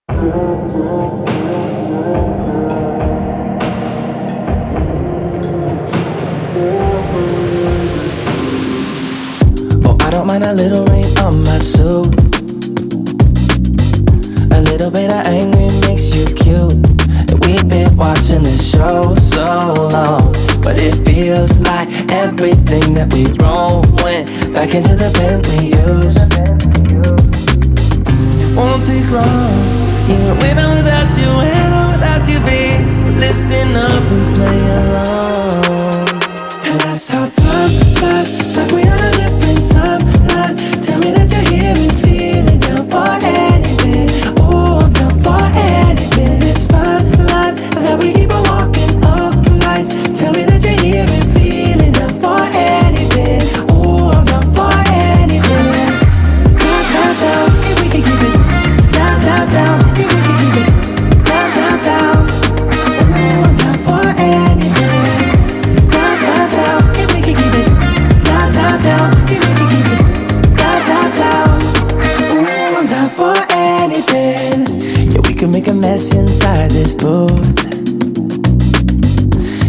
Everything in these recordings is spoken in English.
Oh, I don't mind a little rain on my suit. A little bit of angry makes you cute. And we've been watching this show so long, but it feels like everything that we wrote went back into the pen we used. It won't take long, even when I'm without you, when I'm without you, babe. So listen up and play along. And that's how time flies, like we on a different timeline. Tell me that you're here and feeling down for anything. Oh, I'm down for anything. This fine line that we keep on walking all night. Tell me that you're here and feeling down for anything. Oh, I'm down for anything. Down, down, down, if we can keep it. Down, down, down, if we can keep it. Down, down, down. Oh, I'm down for anything. Down, down, down, if we can keep it. Down, down, down, if we can keep it. Down, down, down. Oh, I'm down for anything. Yeah, we can make a mess inside this booth.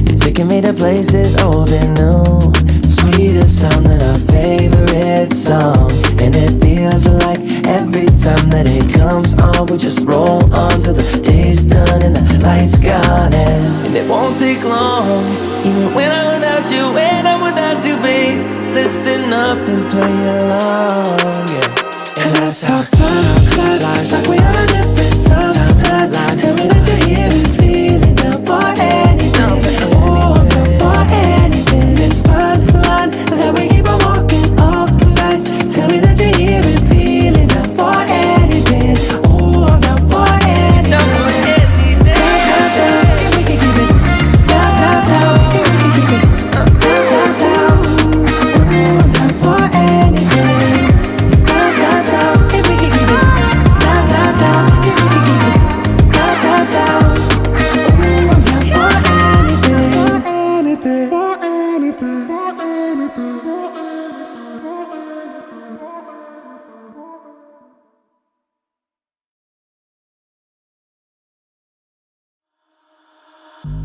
You're taking me to places old and new. Sweeter sound than our favorite song. And it feels like every time that it comes on, we just roll on till the day's done and the lights gone. And it won't take long, even when I'm without you, when I'm without you, babe. So listen up and play along, yeah. And that's how time flies, like we on a different timeline. Tell me that you're here and feeling down for anything. Oh, I'm down for anything. This fine line that we keep on walking all night. Tell me that you're here and feeling down for anything. Oh, I'm down for anything. Down, down, down, if we can keep it. Down, down, down, if we can keep it. Down, down, down. Oh, I'm down for anything. Down, down, down, if we can keep it. Down, down, down, if we can keep it. Down, down, down. Oh, I'm down for anything. For anything. For anything.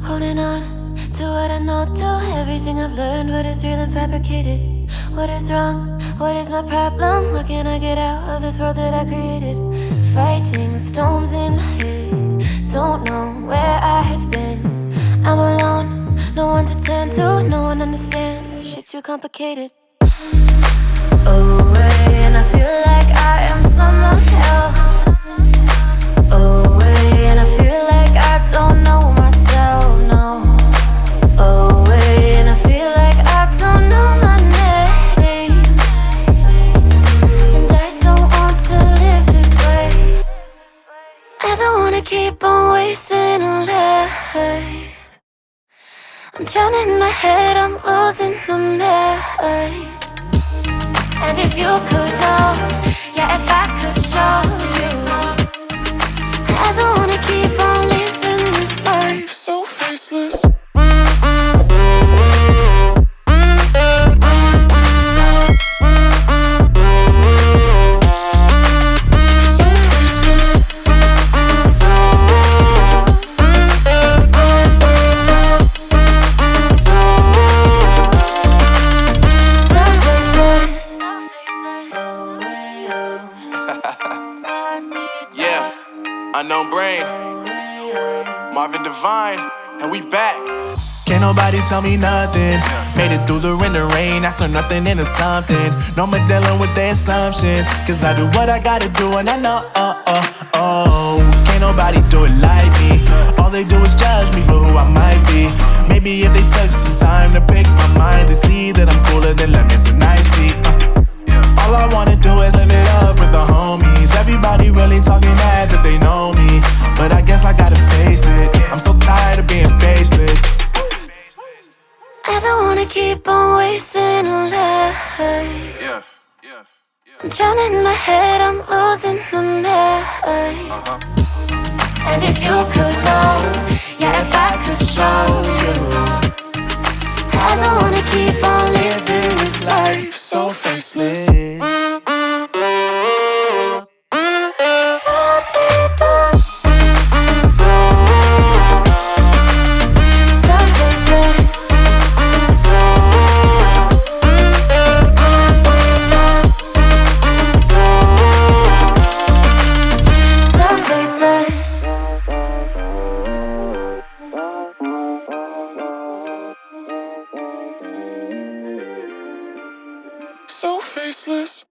Holding on to what I know, to everything I've learned. What is real and fabricated? What is wrong? What is my problem? What can I get out of this world that I created? Fighting storms in my head. Don't know where I have been. I'm alone, no one to turn to. No one understands, shit's too complicated. Away, and I feel like I am someone else. Away, and I feel like I don't know myself, no. Away, and I feel like I don't know my name. And I don't want to live this way. I don't wanna keep on wasting a life. I'm drowning in my head, I'm losing my mind. And if you could know, yeah, if I could show you, I don't wanna keep on living this life so faceless. Unknown Brain, Marvin Devine, and we back. Can't nobody tell me nothing. Made it through the rain and rain. I turn nothing into something. No more dealing with their assumptions. Cause I do what I gotta do and I know, can't nobody do it like me. All they do is judge me for who I might be. Maybe if they took some time to pick my mind to see that I'm cooler than lemons and iced tea. All I wanna do is live it up with the homies. Everybody really talking as if they know me, but I guess I gotta face it. I'm so tired of being faceless. I don't wanna keep on wasting a life. I'm drowning in my head, I'm losing my mind. And if you could know, yeah, if I could show you, I don't wanna keep on living this life so faceless. this.